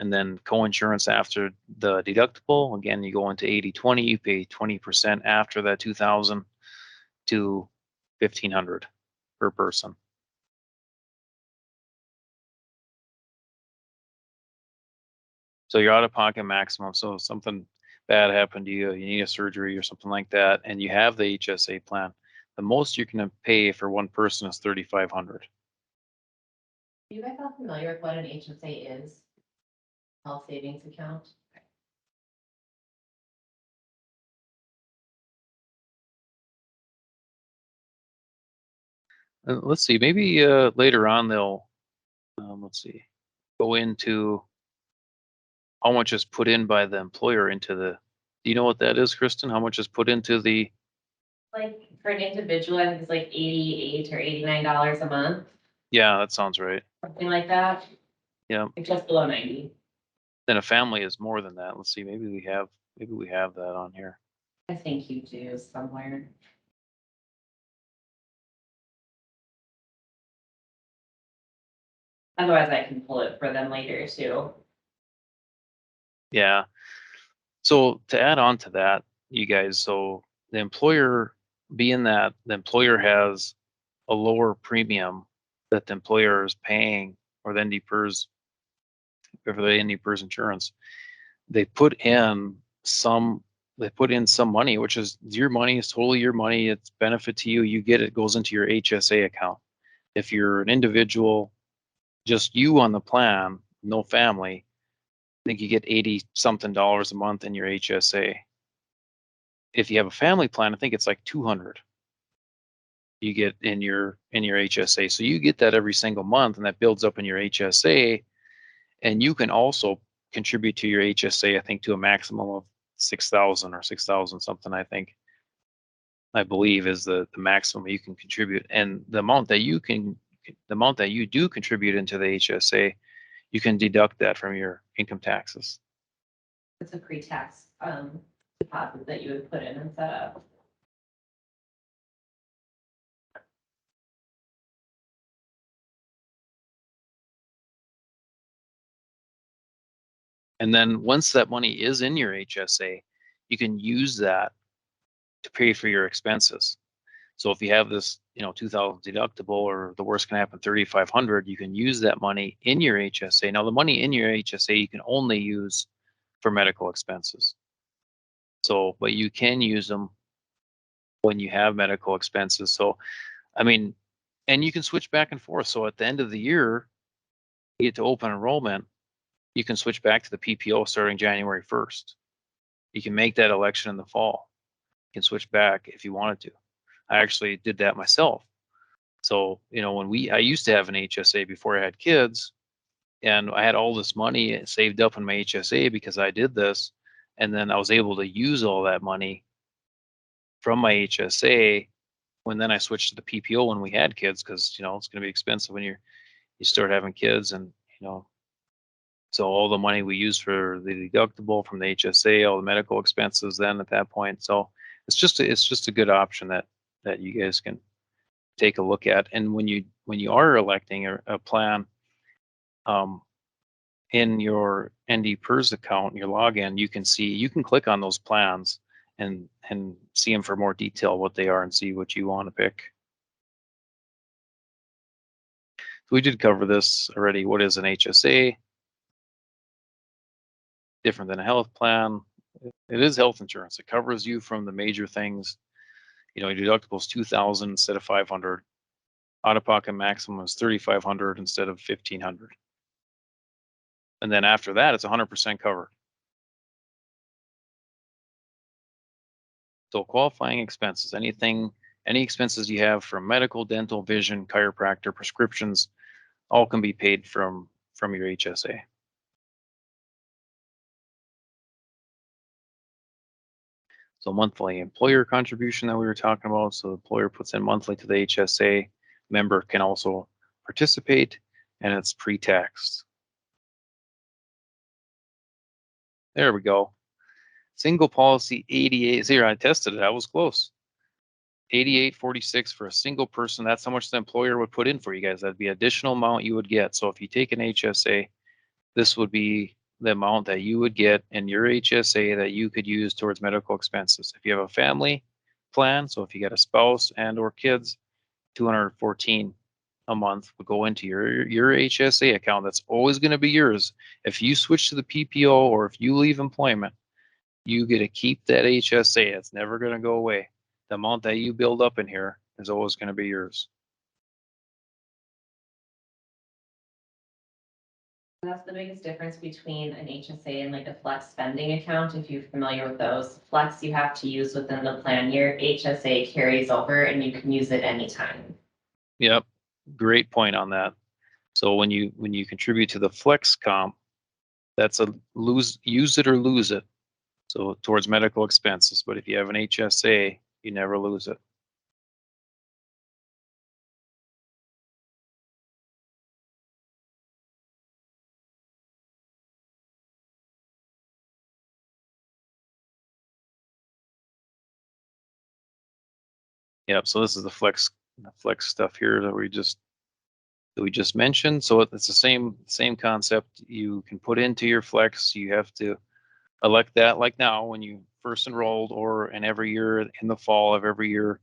A: And then co-insurance after the deductible, again, you go into 80/20, you pay 20% after that 2,000 to 1,500 per person. So your out-of-pocket maximum, so if something bad happened to you, you need a surgery or something like that, and you have the HSA plan, the most you're going to pay for one person is 3,500.
B: Are you guys all familiar with what an HSA is? Health savings account?
A: Let's see, maybe later on they'll, let's see, go into how much is put in by the employer into the, do you know what that is, Kristen? How much is put into the?
B: Like for an individual, I think it's like $88 or $89 a month,
A: Yeah, that sounds right.
B: something like that.
A: Yeah.
B: Like just below 90.
A: Then a family is more than that. Let's see, maybe we have that on here.
B: I think you do somewhere. Otherwise, I can pull it for them later too.
A: Yeah. So to add on to that, you guys, so the employer, being that the employer has a lower premium that the employer is paying, or the NDPERS, for the NDPERS insurance, they put in some money, which is your money, it's totally your money, it's benefit to you, you get it, goes into your HSA account. If you're an individual, just you on the plan, no family, I think you get 80 something a month in your HSA. If you have a family plan, I think it's like 200 you get in your HSA. So you get that every single month, and that builds up in your HSA. And you can also contribute to your HSA, I think, to a maximum of 6,000 or 6,000 something, I believe is the maximum you can contribute. And the amount that you do contribute into the HSA, you can deduct that from your income taxes.
B: It's a pre-tax deposit that you would put in and set up.
A: And then once that money is in your HSA, you can use that to pay for your expenses. So if you have this, 2,000 deductible, or the worst can happen, 3,500, you can use that money in your HSA. Now the money in your HSA, you can only use for medical expenses. So, but you can use them when you have medical expenses. So, I mean, and you can switch back and forth. So at the end of the year, you get to open enrollment, you can switch back to the PPO starting January 1st. You can make that election in the fall. You can switch back if you wanted to. I actually did that myself. So, you know, I used to have an HSA before I had kids, and I had all this money saved up in my HSA because I did this. And then I was able to use all that money from my HSA when then I switched to the PPO when we had kids, because, you know, it's going to be expensive when you start having kids. And, you know, so all the money we use for the deductible from the HSA, all the medical expenses then at that point. So it's just a good option that you guys can take a look at. And when you are electing a plan, in your NDPERS account, your login, you can click on those plans and see them for more detail what they are and see what you want to pick. So we did cover this already. What is an HSA? Different than a health plan. It is health insurance. It covers you from the major things. You know, your deductible is $2,000 instead of $500. Out-of-pocket maximum is $3,500 instead of $1,500. And then after that, it's 100% covered. So qualifying expenses, any expenses you have from medical, dental, vision, chiropractor, prescriptions, all can be paid from your HSA. So monthly employer contribution that we were talking about. So the employer puts in monthly to the HSA. Member can also participate, and it's pre-taxed. There we go. Single policy 88. Here, I tested it. I was close. 88.46 for a single person. That's how much the employer would put in for you guys. That'd be additional amount you would get. So if you take an HSA, this would be the amount that you would get in your HSA that you could use towards medical expenses. If you have a family plan, so if you got a spouse and or kids, 214 a month would go into your HSA account. That's always going to be yours. If you switch to the PPO or if you leave employment, you get to keep that HSA. It's never going to go away. The amount that you build up in here is always going to be yours.
B: That's the biggest difference between an HSA and like a flex spending account. If you're familiar with those, flex you have to use within the plan year. HSA carries over and you can use it anytime.
A: Yep, great point on that. So when you contribute to the flex comp, that's a use it or lose it. So towards medical expenses. But if you have an HSA, you never lose it. Yep. So this is the flex stuff here that we just mentioned. So it's the same concept. You can put into your flex. You have to elect that like now when you first enrolled, or in every year in the fall of every year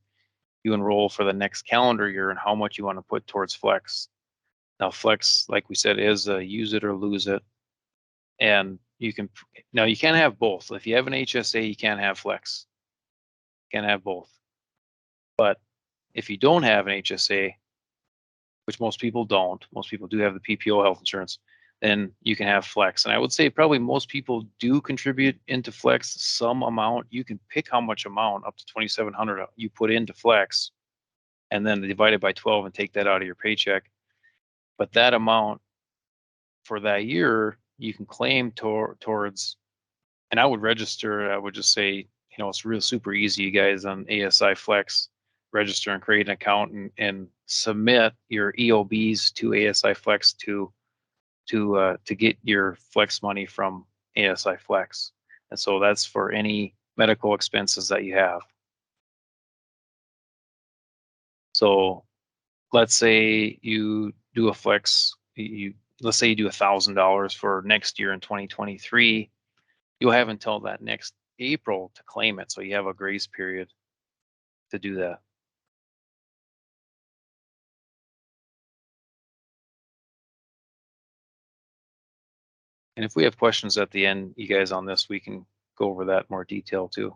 A: you enroll for the next calendar year and how much you want to put towards flex. Now flex, like we said, is a use it or lose it. And you can't have both. If you have an HSA, you can't have flex. You can't have both. But if you don't have an HSA, which most people don't, most people do have the PPO health insurance, then you can have flex. And I would say probably most people do contribute into flex some amount. You can pick how much amount, up to $2,700, you put into flex, and then divide it by 12 and take that out of your paycheck. But that amount for that year, you can claim towards, and I would register. I would just say, you know, it's real super easy, you guys, on ASI Flex. Register and create an account and submit your EOBs to ASI Flex to get your flex money from ASI Flex. And so that's for any medical expenses that you have. So let's say you do a flex, let's say you do $1,000 for next year in 2023, you'll have until that next April to claim it. So you have a grace period to do that. And if we have questions at the end, you guys, on this, we can go over that in more detail too.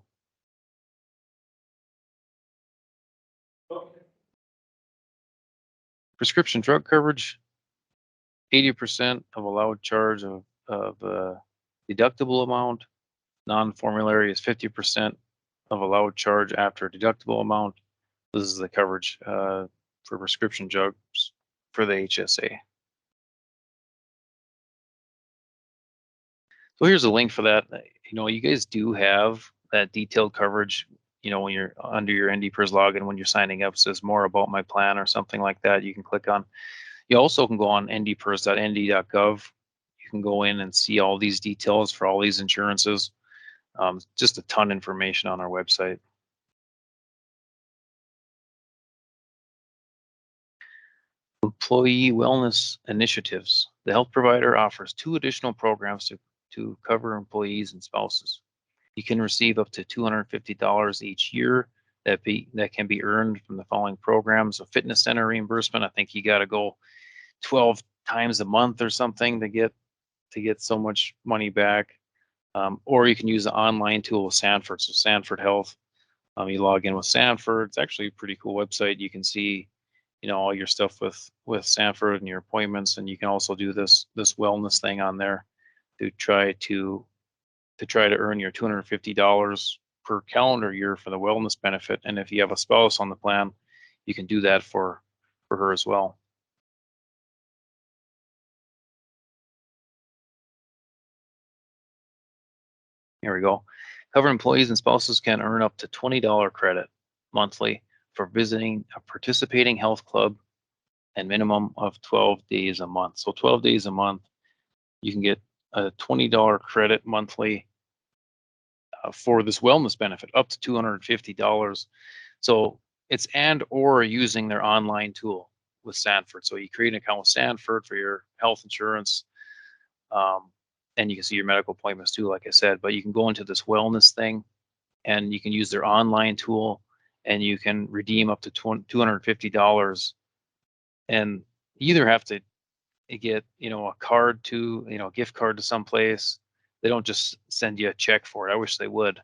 A: Prescription drug coverage, 80% of allowed charge of deductible amount. Non-formulary is 50% of allowed charge after deductible amount. This is the coverage for prescription drugs for the HSA. So here's a link for that. You know, you guys do have that detailed coverage, you know, when you're under your NDPERS login, when you're signing up, it says more about my plan or something like that, you can click on. You also can go on ndpers.nd.gov. You can go in and see all these details for all these insurances. Just a ton of information on our website. Employee wellness initiatives. The health provider offers 2 additional programs to cover employees and spouses. You can receive up to $250 each year that can be earned from the following programs. A fitness center reimbursement. I think you got to go 12 times a month or something to get so much money back. Or you can use the online tool with Sanford. So Sanford Health. You log in with Sanford. It's actually a pretty cool website. You can see, you know, all your stuff with Sanford and your appointments, and you can also do this wellness thing on there to try to earn your $250 per calendar year for the wellness benefit. And if you have a spouse on the plan, you can do that for her as well. Here we go. Covered employees and spouses can earn up to $20 credit monthly for visiting a participating health club and minimum of 12 days a month. So 12 days a month, you can get a $20 credit monthly for this wellness benefit, up to $250. So it's or using their online tool with Sanford. So you create an account with Sanford for your health insurance, and you can see your medical appointments too, like I said. But you can go into this wellness thing, and you can use their online tool, and you can redeem up to $250. And you either have to get, you know, a card to, you know, a gift card to someplace. They don't just send you a check for it. I wish they would.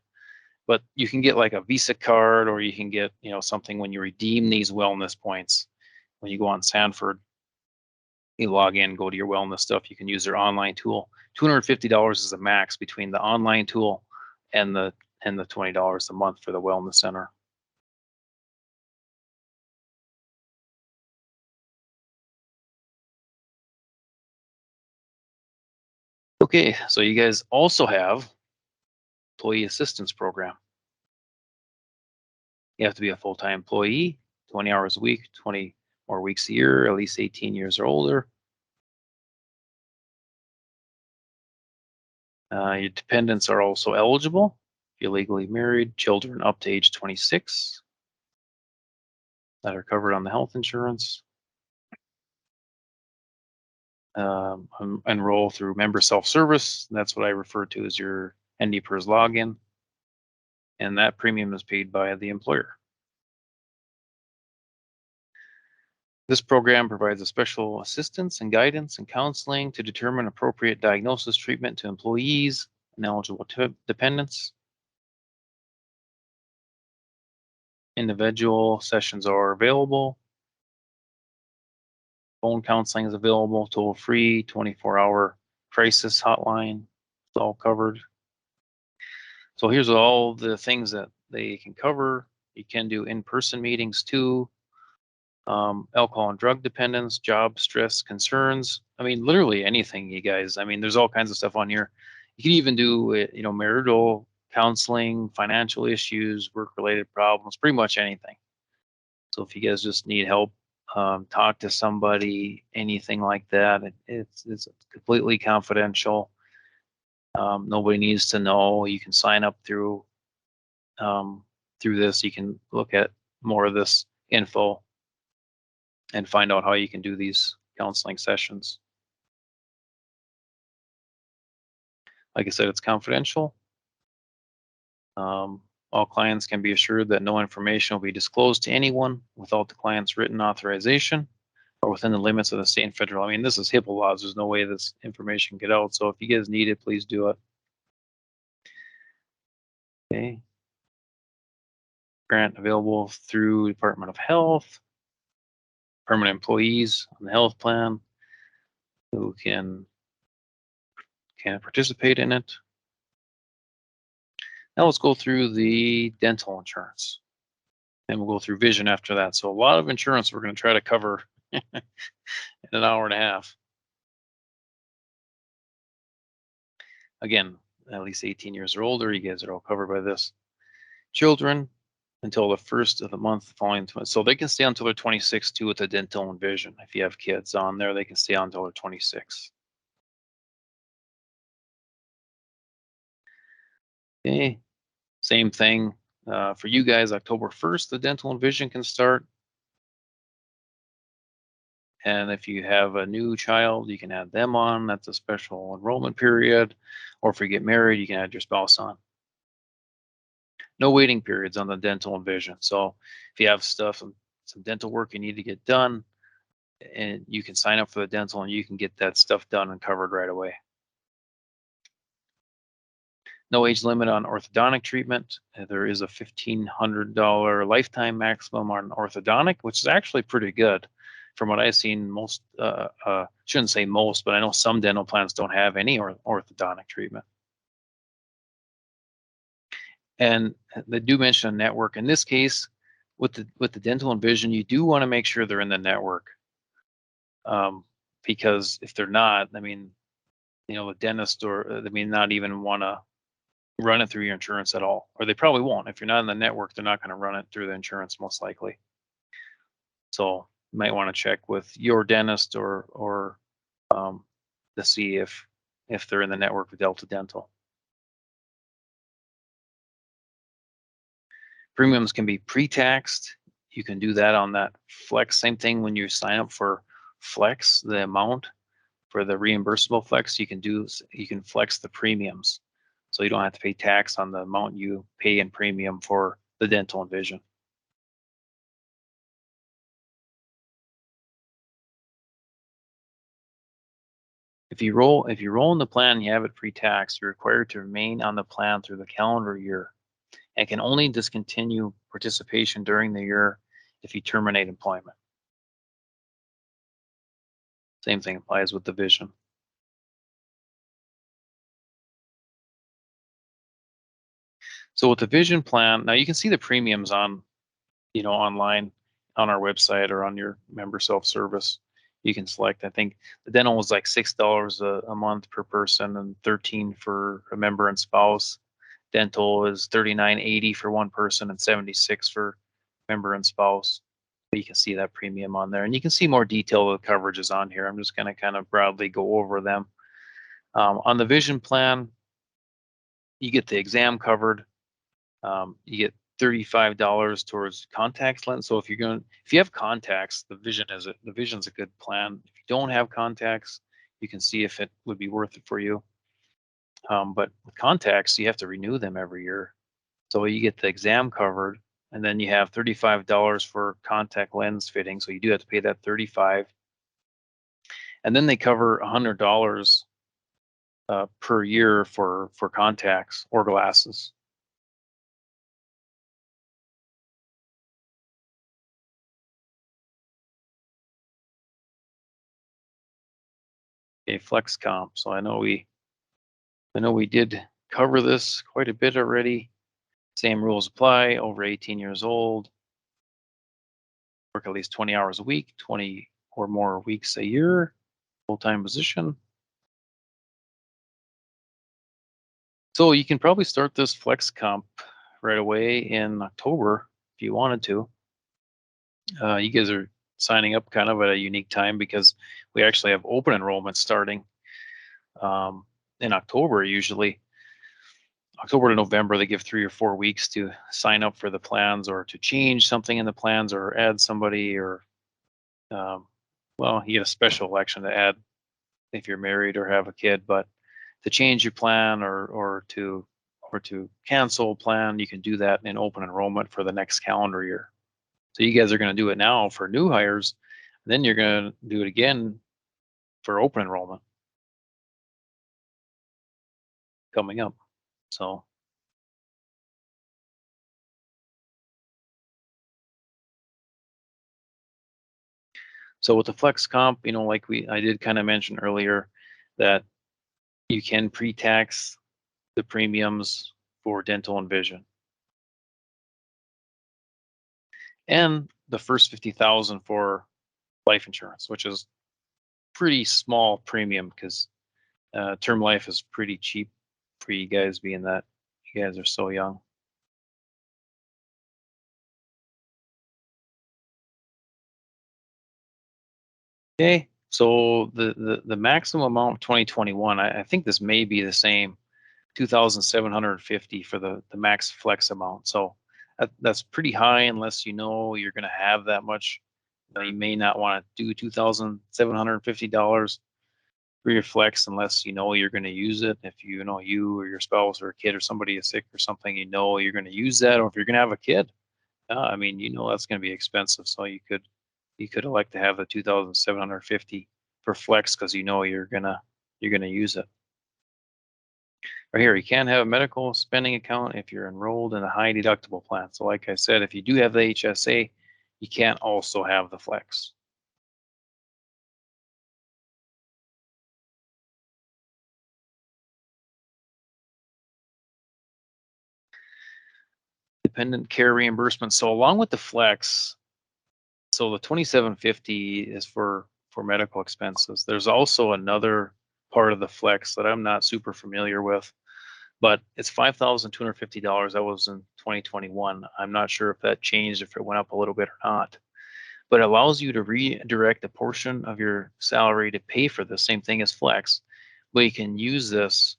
A: But you can get like a Visa card, or you can get, you know, something when you redeem these wellness points. When you go on Sanford, you log in, go to your wellness stuff. You can use their online tool. $250 is the max between the online tool and the $20 a month for the wellness center. Okay, so you guys also have employee assistance program. You have to be a full-time employee, 20 hours a week, 20 more weeks a year, at least 18 years or older. Your dependents are also eligible. If you're legally married, children up to age 26 that are covered on the health insurance. Enroll through member self-service. That's what I refer to as your NDPERS login. And that premium is paid by the employer. This program provides a special assistance and guidance and counseling to determine appropriate diagnosis treatment to employees and eligible dependents. Individual sessions are available. Phone counseling is available, toll-free, 24-hour crisis hotline. It's all covered. So here's all the things that they can cover. You can do in-person meetings too. Alcohol and drug dependence, job stress concerns. I mean, literally anything, you guys. I mean, there's all kinds of stuff on here. You can even do, you know, marital counseling, financial issues, work-related problems, pretty much anything. So if you guys just need help, talk to somebody, anything like that, it's completely confidential. Nobody needs to know. You can sign up through this. You can look at more of this info and find out how you can do these counseling sessions. Like I said, it's confidential. All clients can be assured that no information will be disclosed to anyone without the client's written authorization or within the limits of the state and federal. I mean, this is HIPAA laws. There's no way this information can get out. So if you guys need it, please do it. Okay. Grant available through Department of Health. Permanent employees on the health plan who can participate in it. Now let's go through the dental insurance. And we'll go through vision after that. So a lot of insurance we're going to try to cover in an hour and a half. Again, at least 18 years or older, you guys are all covered by this. Children until the first of the month following. So they can stay until they're 26 too with the dental and vision. If you have kids on there, they can stay on until they're 26. Okay, same thing for you guys. October 1st, the dental and vision can start. And if you have a new child, you can add them on. That's a special enrollment period. Or if you get married, you can add your spouse on. No waiting periods on the dental and vision. So if you have stuff, some dental work you need to get done, and you can sign up for the dental and you can get that stuff done and covered right away. No age limit on orthodontic treatment. There is a $1,500 lifetime maximum on orthodontic, which is actually pretty good. From what I've seen, most, shouldn't say most, but I know some dental plans don't have any orthodontic treatment. And they do mention a network. In this case, with the dental and vision, you do want to make sure they're in the network. Because if they're not, I mean, you know, the dentist or they may not even want to run it through your insurance at all, or they probably won't. If you're not in the network, they're not going to run it through the insurance most likely. So you might want to check with your dentist or to see if they're in the network with Delta Dental. Premiums can be pre-taxed. You can do that on that Flex. Same thing when you sign up for Flex, the amount for the reimbursable Flex, you can flex the premiums. So you don't have to pay tax on the amount you pay in premium for the dental and vision. If you roll in the plan and you have it pre-tax, you're required to remain on the plan through the calendar year and can only discontinue participation during the year if you terminate employment. Same thing applies with the vision. So with the vision plan, now you can see the premiums on, you know, online on our website or on your member self-service. You can select, I think the dental was like $6 a month per person and $13 for a member and spouse. Dental is $39.80 for one person and $76 for member and spouse. But you can see that premium on there, and you can see more detail of the coverages on here. I'm just going to kind of broadly go over them. On the vision plan, you get the exam covered. You get $35 towards contact lens. So if you have contacts, the vision's a good plan. If you don't have contacts, you can see if it would be worth it for you. But with contacts, you have to renew them every year. So you get the exam covered, and then you have $35 for contact lens fitting. So you do have to pay that $35. And then they cover $100 per year for contacts or glasses. Okay, flex comp. So I know we did cover this quite a bit already. Same rules apply. Over 18 years old, work at least 20 hours a week, 20 or more weeks a year, full-time position. So you can probably start this flex comp right away in October if you wanted to. You guys are signing up kind of at a unique time because we actually have open enrollment starting in October. Usually October to November, they give 3 or 4 weeks to sign up for the plans or to change something in the plans or add somebody, or well, you get a special election to add if you're married or have a kid, but to change your plan or to cancel a plan, you can do that in open enrollment for the next calendar year. So you guys are going to do it now for new hires, and then you're going to do it again for open enrollment coming up. So with the flex comp, you know, like I did kind of mention earlier, that you can pre-tax the premiums for dental and vision. And the first 50,000 for life insurance, which is pretty small premium because term life is pretty cheap for you guys, being that you guys are so young. Okay, so the maximum amount 2021, I think this may be the same, 2,750 for the max flex amount. So that's pretty high unless you know you're going to have that much. You may not want to do $2,750 for your flex unless you know you're going to use it. If you know you or your spouse or a kid or somebody is sick or something, you know you're going to use that, or if you're going to have a kid, I mean, you know that's going to be expensive. So you could elect to have the 2,750 for flex because you know you're gonna use it. Right here, you can't have a medical spending account if you're enrolled in a high deductible plan. So like I said, if you do have the HSA, you can't also have the flex. Dependent care reimbursement. So along with the flex, so the 2,750 is for medical expenses. There's also another part of the flex that I'm not super familiar with, but it's $5,250. That was in 2021. I'm not sure if that changed, if it went up a little bit or not, but it allows you to redirect a portion of your salary to pay for the same thing as flex, but you can use this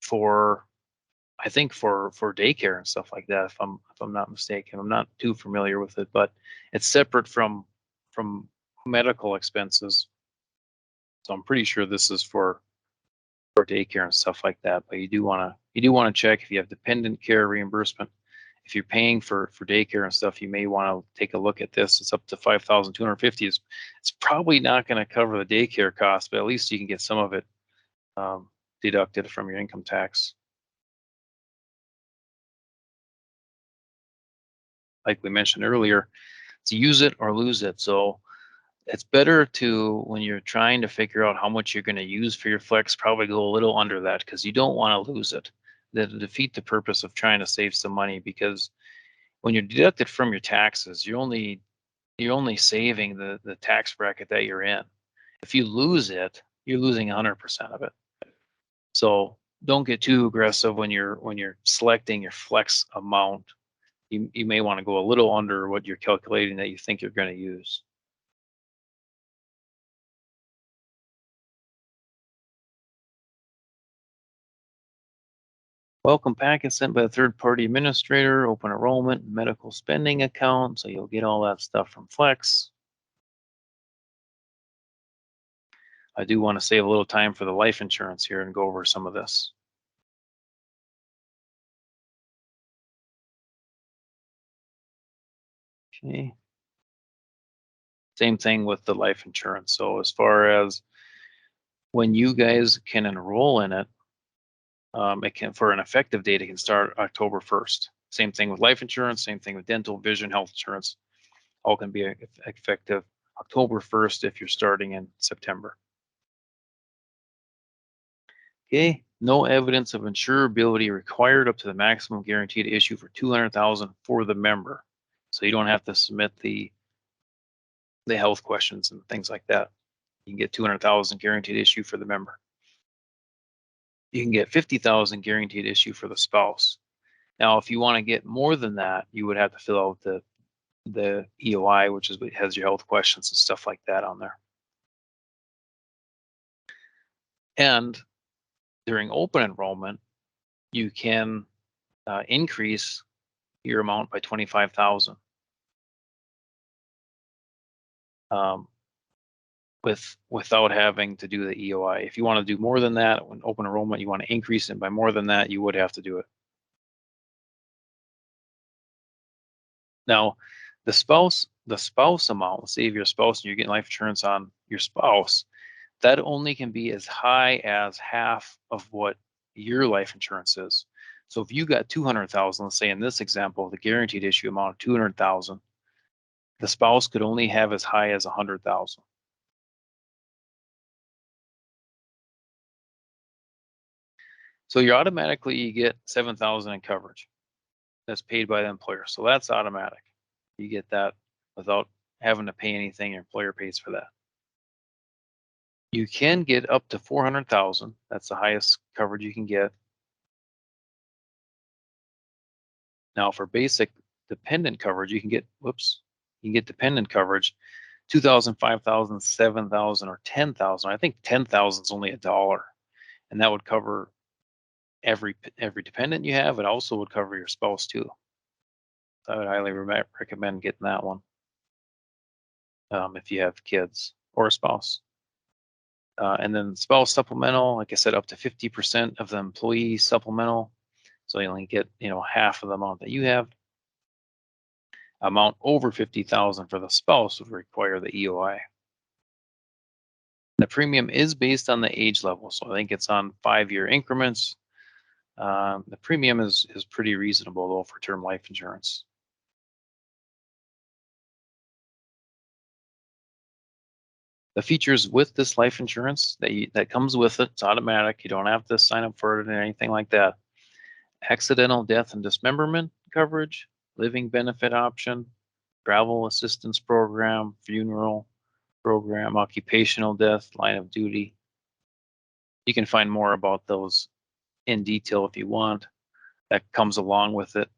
A: for, I think for daycare and stuff like that, if I'm not mistaken. I'm not too familiar with it, but it's separate from medical expenses. So I'm pretty sure this is for daycare and stuff like that. But you do want to check if you have dependent care reimbursement. If you're paying for daycare and stuff, you may want to take a look at this. It's up to 5,250. It's probably not going to cover the daycare cost, but at least you can get some of it deducted from your income tax. Like we mentioned earlier, it's use it or lose it. So it's better to, when you're trying to figure out how much you're going to use for your flex, probably go a little under that because you don't want to lose it. That'll defeat the purpose of trying to save some money, because when you're deducted from your taxes, you're only saving the tax bracket that you're in. If you lose it, you're losing 100% of it. So don't get too aggressive when you're selecting your flex amount. You may want to go a little under what you're calculating that you think you're going to use. Welcome packet sent by the third-party administrator, open enrollment, medical spending account. So you'll get all that stuff from Flex. I do want to save a little time for the life insurance here and go over some of this. Okay. Same thing with the life insurance. So as far as when you guys can enroll in it, it can, for an effective date, it can start October 1st. Same thing with life insurance, same thing with dental, vision, health insurance. All can be effective October 1st if you're starting in September. Okay, no evidence of insurability required up to the maximum guaranteed issue for $200,000 for the member. So you don't have to submit the health questions and things like that. You can get $200,000 guaranteed issue for the member. You can get $50,000 guaranteed issue for the spouse. Now, if you want to get more than that, you would have to fill out the EOI, which is what has your health questions and stuff like that on there. And during open enrollment, you can increase your amount by $25,000. Without having to do the EOI. If you want to do more than that, when open enrollment, you want to increase it by more than that, you would have to do it. Now, the spouse amount, let's say if you're a spouse and you're getting life insurance on your spouse, that only can be as high as half of what your life insurance is. So if you got 200,000, let's say in this example, the guaranteed issue amount of 200,000, the spouse could only have as high as 100,000. So you automatically get 7,000 in coverage. That's paid by the employer. So that's automatic. You get that without having to pay anything. Your employer pays for that. You can get up to 400,000. That's the highest coverage you can get. Now for basic dependent coverage, you can get, you can get dependent coverage, 2,000, 5,000, 7,000, or 10,000. I think 10,000 is only $1, and that would cover every dependent you have. It also would cover your spouse too. So I would highly recommend getting that one if you have kids or a spouse. And then spouse supplemental, like I said, up to 50% of the employee supplemental. So you only get, half of the amount that you have. Amount over 50,000 for the spouse would require the EOI. The premium is based on the age level, so I think it's on 5-year increments. The premium is pretty reasonable though for term life insurance. The features with this life insurance that comes with it, it's automatic. You don't have to sign up for it or anything like that. Accidental death and dismemberment coverage, living benefit option, travel assistance program, funeral program, occupational death, line of duty. You can find more about those in detail if you want. That comes along with it,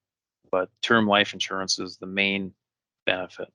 A: but term life insurance is the main benefit.